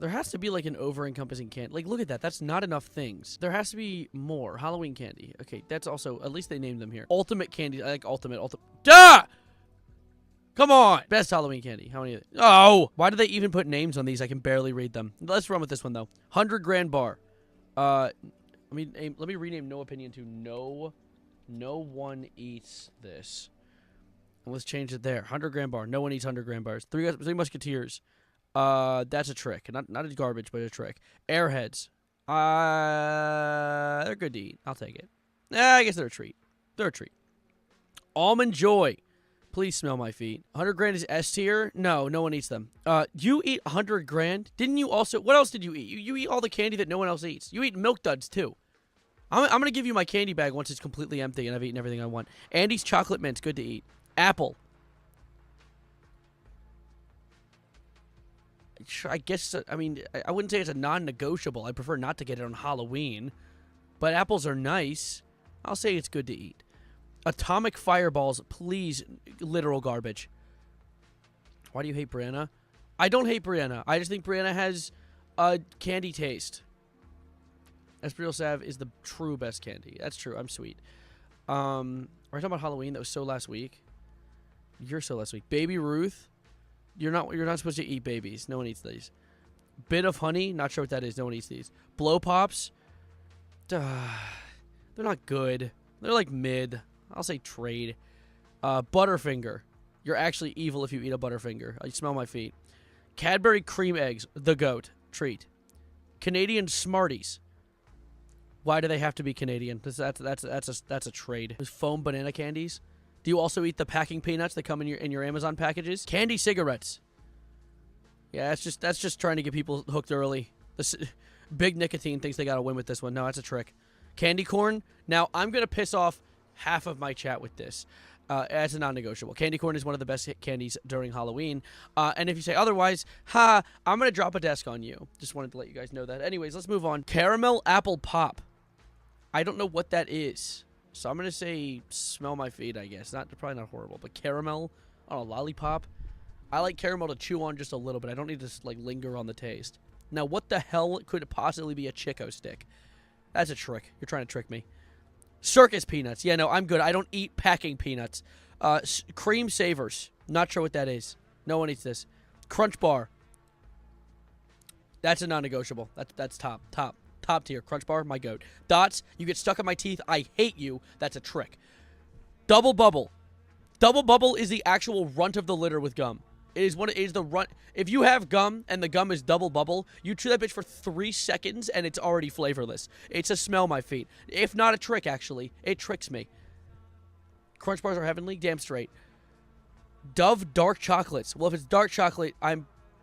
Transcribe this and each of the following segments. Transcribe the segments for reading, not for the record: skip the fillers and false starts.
There has to be like an over-encompassing candy. Like, look at that. That's not enough things. There has to be more. Halloween candy. Okay, that's also, at least they named them here. Ultimate candy. I like ultimate. Duh! Come on! Best Halloween candy. How many? Oh! Why do they even put names on these? I can barely read them. Let's run with this one, though. 100 grand bar. Let me rename No Opinion to No One Eats This. And let's change it there. 100 grand bar. No one eats 100 grand bars. Three Musketeers. That's a trick. Not a garbage, but a trick. Airheads. They're good to eat. I'll take it. I guess they're a treat. They're a treat. Almond Joy. Please smell my feet. 100 grand is S tier? No, no one eats them. You eat 100 grand? Didn't you also... What else did you eat? You eat all the candy that no one else eats. You eat Milk Duds, too. I'm going to give you my candy bag once it's completely empty and I've eaten everything I want. Andy's Chocolate Mint's good to eat. Apple. I guess, I mean, I wouldn't say it's a non-negotiable. I prefer not to get it on Halloween. But apples are nice. I'll say it's good to eat. Atomic Fireballs, please, literal garbage. Why do you hate Brianna? I don't hate Brianna. I just think Brianna has a candy taste. Esprit Salve is the true best candy. That's true. I'm sweet. We're talking about Halloween. That was so last week. You're so last week. Baby Ruth. You're not supposed to eat babies. No one eats these. Bit of Honey. Not sure what that is. No one eats these. Blow Pops. They're not good. They're like mid. I'll say trade. Butterfinger. You're actually evil if you eat a Butterfinger. I smell my feet. Cadbury Cream Eggs. The goat. Treat. Canadian Smarties. Why do they have to be Canadian? That's a trade. There's foam banana candies. Do you also eat the packing peanuts that come in your Amazon packages? Candy cigarettes. Yeah, that's just trying to get people hooked early. This Big Nicotine thinks they got to win with this one. No, that's a trick. Candy corn. Now, I'm going to piss off half of my chat with this. As a non-negotiable. Candy corn is one of the best candies during Halloween. And if you say otherwise, I'm going to drop a desk on you. Just wanted to let you guys know that. Anyways, let's move on. Caramel Apple Pop. I don't know what that is. So I'm going to say smell my feet, I guess. Probably not horrible. But caramel on a lollipop. I like caramel to chew on just a little bit. I don't need to like linger on the taste. Now, what the hell could possibly be a Chico stick? That's a trick. You're trying to trick me. Circus peanuts. Yeah, no, I'm good. I don't eat packing peanuts. Cream savers. Not sure what that is. No one eats this. Crunch bar. That's a non-negotiable. That's top tier. Crunch bar, my goat. Dots. You get stuck in my teeth. I hate you. That's a trick. Double bubble. Double bubble is the actual runt of the litter with gum. It is the runt. If you have gum and the gum is double bubble, you chew that bitch for 3 seconds and it's already flavorless. It's a smell my feet. If not a trick, actually. It tricks me. Crunch bars are heavenly. Damn straight. Dove dark chocolates. Well, if it's dark chocolate,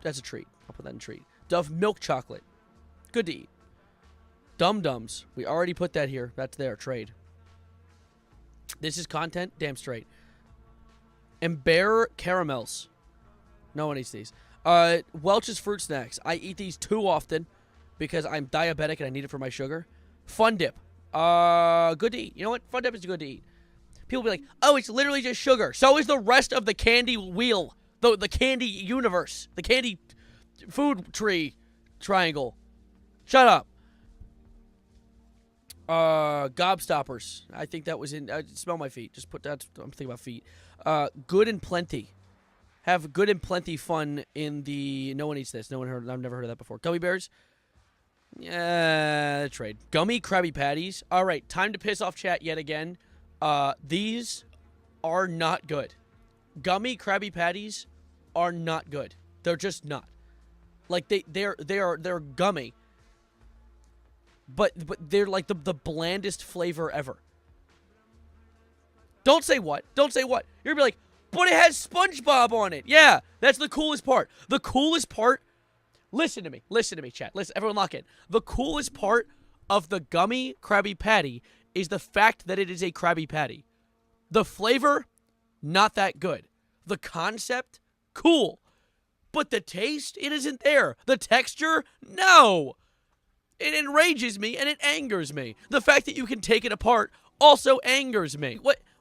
that's a treat. I'll put that in treat. Dove milk chocolate. Good to eat. Dum Dums. We already put that here. That's there. Trade. This is content. Damn straight. And Bear caramels. No one eats these. Welch's fruit snacks. I eat these too often because I'm diabetic and I need it for my sugar. Fun Dip. Good to eat. You know what? Fun Dip is good to eat. People be like, oh, it's literally just sugar. So is the rest of the candy wheel. The candy universe. The candy food tree triangle. Shut up. Gobstoppers. I think that was in... smell my feet. Just put that... I'm thinking about feet. Good and Plenty. Have Good and Plenty fun in the... No one eats this. I've never heard of that before. Gummy bears. Yeah, trade. Gummy Krabby Patties. All right, time to piss off chat yet again. These are not good. Gummy Krabby Patties are not good. They're just not. Like they're gummy. But they're like the blandest flavor ever. Don't say what. Don't say what. You're gonna be like, but it has SpongeBob on it. Yeah, that's the coolest part. The coolest part. Listen to me. Listen to me, chat. Listen, everyone lock in. The coolest part of the gummy Krabby Patty is the fact that it is a Krabby Patty. The flavor, not that good. The concept, cool. But the taste, it isn't there. The texture, no. It enrages me and it angers me. The fact that you can take it apart also angers me.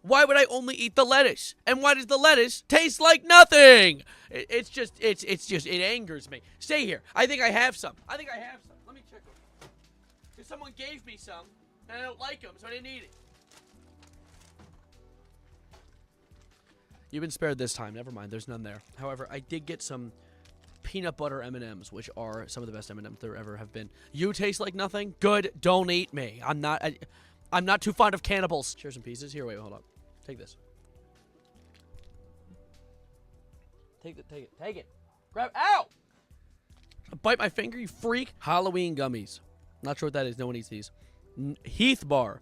Why would I only eat the lettuce? And why does the lettuce taste like nothing? It angers me. Stay here. I think I have some. Let me check them. Because someone gave me some, and I don't like them, so I didn't eat it. You've been spared this time. Never mind. There's none there. However, I did get some peanut butter M&Ms, which are some of the best M&Ms there ever have been. You taste like nothing? Good. Don't eat me. I'm not too fond of cannibals. Share some pieces. Here, wait, hold up. Take this. Take it. Grab. Ow! Bite my finger, you freak. Halloween gummies. Not sure what that is. No one eats these. Heath bar.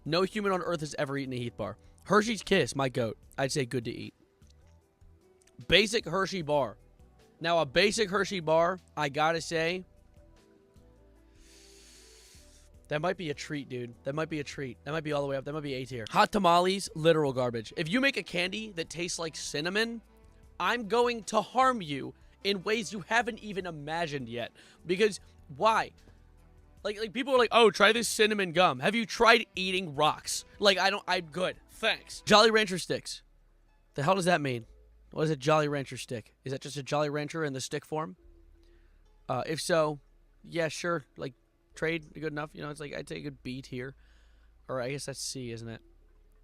No human on earth has ever eaten a Heath bar. Hershey's Kiss, my goat. I'd say good to eat. Basic Hershey bar. Now, a basic Hershey bar, I gotta say, that might be a treat, dude. That might be a treat. That might be all the way up. That might be A tier. Hot tamales, literal garbage. If you make a candy that tastes like cinnamon, I'm going to harm you in ways you haven't even imagined yet. Because, why? Like people are like, oh, try this cinnamon gum. Have you tried eating rocks? I'm good. Thanks. Jolly Rancher sticks. The hell does that mean? What is a Jolly Rancher stick? Is that just a Jolly Rancher in the stick form? If so, yeah, sure. Trade, good enough. It's I'd take a good B tier. Or I guess that's C, isn't it?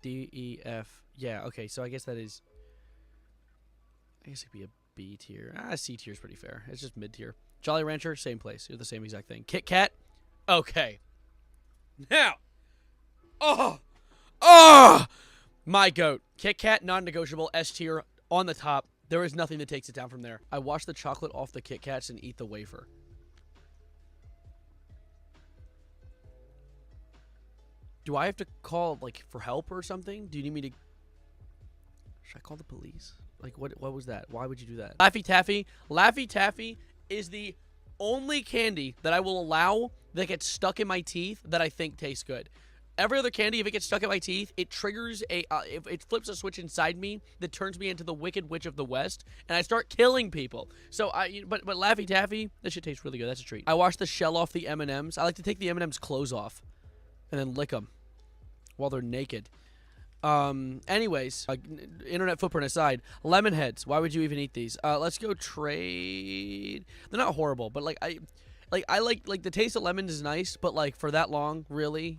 D, E, F. Yeah, okay, so I guess that is... I guess it'd be a B tier. C tier is pretty fair. It's just mid tier. Jolly Rancher, same place. They're the same exact thing. Kit Kat. Okay. Now. My goat. Kit Kat, non-negotiable. S tier on the top. There is nothing that takes it down from there. I wash the chocolate off the Kit Kats and eat the wafer. Do I have to call, for help or something? Do you need me to... Should I call the police? What was that? Why would you do that? Laffy Taffy. Laffy Taffy is the only candy that I will allow that gets stuck in my teeth that I think tastes good. Every other candy, if it gets stuck in my teeth, it triggers it flips a switch inside me that turns me into the Wicked Witch of the West, and I start killing people. So but Laffy Taffy, this shit tastes really good. That's a treat. I wash the shell off the M&Ms. I like to take the M&Ms clothes off and then lick them while they're naked. Anyways, internet footprint aside, lemon heads. Why would you even eat these? Let's go trade. They're not horrible, but I like the taste of lemons is nice, but for that long, really,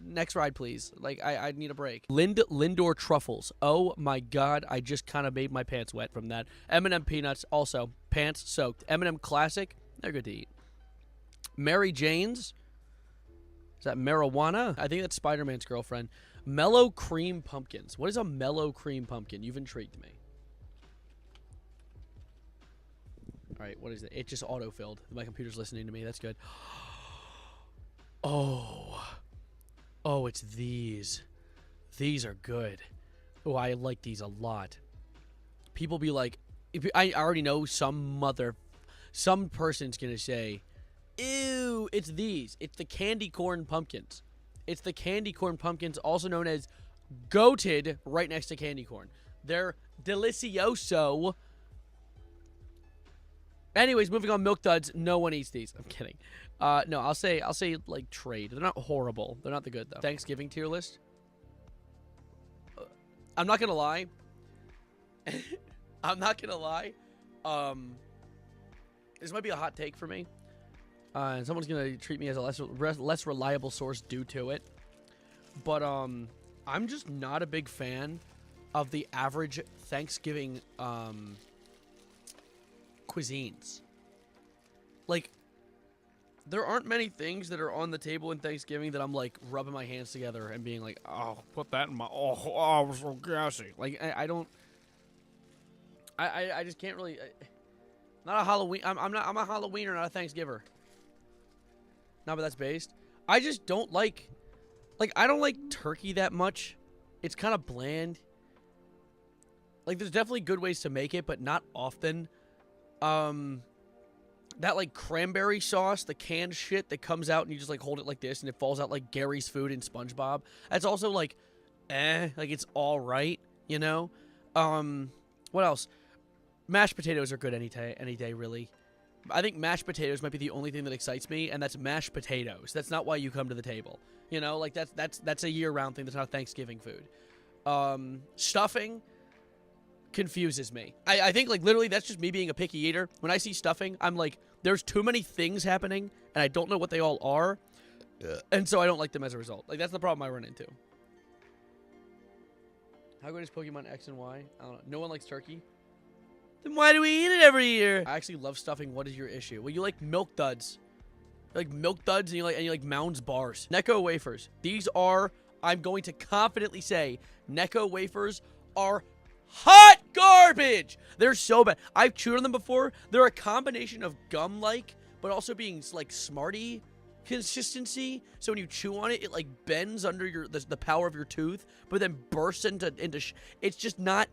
next ride, please. I need a break. Lindor truffles. Oh my god, I just kind of made my pants wet from that. M&M peanuts, also pants soaked. M&M classic, they're good to eat. Mary Jane's. Is that marijuana? I think that's Spider-Man's girlfriend. Mellow cream pumpkins. What is a mellow cream pumpkin? You've intrigued me. All right, what is it? It just auto-filled. My computer's listening to me. That's good. Oh, it's these. These are good. Oh, I like these a lot. People be like, I already know some person's gonna say, ew, it's these. It's the candy corn pumpkins. It's the candy corn pumpkins, also known as goated, right next to candy corn. They're delicioso. Anyways, moving on, Milk Duds. No one eats these. I'm kidding. No, I'll say trade. They're not horrible. They're not the good though. Thanksgiving tier list. I'm not gonna lie. This might be a hot take for me. And someone's gonna treat me as a less reliable source due to it. But I'm just not a big fan of the average Thanksgiving cuisines. There aren't many things that are on the table in Thanksgiving that I'm rubbing my hands together and being like, oh, put that in my I'm so gassy. I don't. I just can't really. Not a Halloween. I'm a Halloweener, not a Thanksgiver. No, but that's based. I just don't like I don't like turkey that much. It's kind of bland. There's definitely good ways to make it, but not often. That cranberry sauce, the canned shit that comes out and you just hold it like this and it falls out like Gary's food in SpongeBob. That's also it's all right, you know? What else? Mashed potatoes are good any day, really. I think mashed potatoes might be the only thing that excites me, and that's mashed potatoes. That's not why you come to the table. You know, like that's a year-round thing. That's not Thanksgiving food. Stuffing confuses me. I think, like, literally that's just me being a picky eater. When I see stuffing, I'm like, there's too many things happening, and I don't know what they all are, and so I don't like them as a result. Like, that's the problem I run into. How good is Pokemon X and Y? I don't know. No one likes turkey. Then why do we eat it every year? I actually love stuffing. What is your issue? Well, you like Milk Duds. You like Milk Duds, and you like Mounds bars. Necco wafers. These are, I'm going to confidently say, Necco wafers are hot garbage. They're so bad. I've chewed on them before. They're a combination of gum-like, but also being like Smartie consistency. So when you chew on it, it like bends under the power of your tooth, but then bursts into it's just not.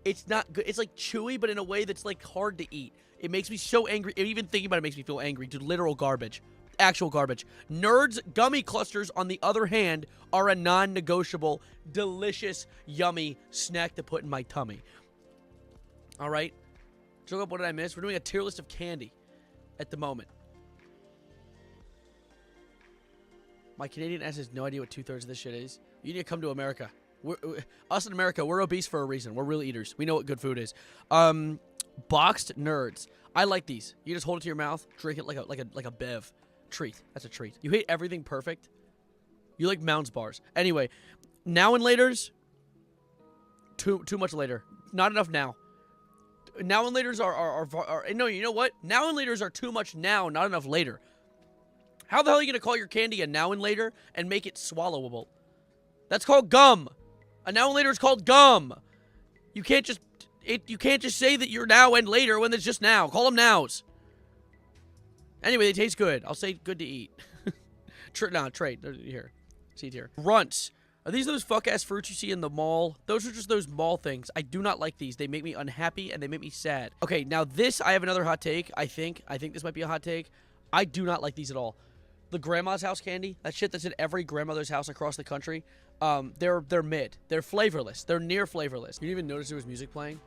It's not good. It's like chewy, but in a way that's like hard to eat. It makes me so angry. Even thinking about it makes me feel angry. Dude, literal garbage. Actual garbage. Nerds gummy clusters, on the other hand, are a non-negotiable, delicious, yummy snack to put in my tummy. All right? Look up, what did I miss? We're doing a tier list of candy at the moment. My Canadian ass has no idea what 2/3 of this shit is. You need to come to America. Us in America, we're obese for a reason. We're real eaters. We know what good food is. Boxed Nerds. I like these. You just hold it to your mouth, drink it like a bev. Treat. That's a treat. You hate everything perfect. You like Mounds bars. Anyway, now and laters. Too much later. Not enough now. Now and laters are no. You know what? Now and laters are too much now. Not enough later. How the hell are you gonna call your candy a now and later and make it swallowable? That's called gum. A now and later is called gum. You can't just say that you're now and later when it's just now. Call them nows. Anyway, they taste good. I'll say good to eat. Trade. Here. See it here. Runts. Are these those fuck-ass fruits you see in the mall? Those are just those mall things. I do not like these. They make me unhappy, and they make me sad. Okay, now this, I have another hot take, I think. I think this might be a hot take. I do not like these at all. The grandma's house candy, that shit that's in every grandmother's house across the country, they're mid. They're flavorless. They're near flavorless. You didn't even notice there was music playing?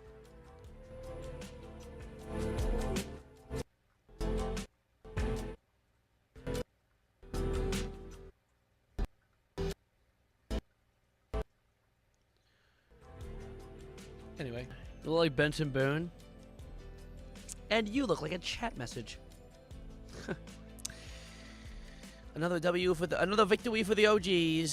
Anyway, you look like Benson Boone. And you look like a chat message. Another victory for the OGs.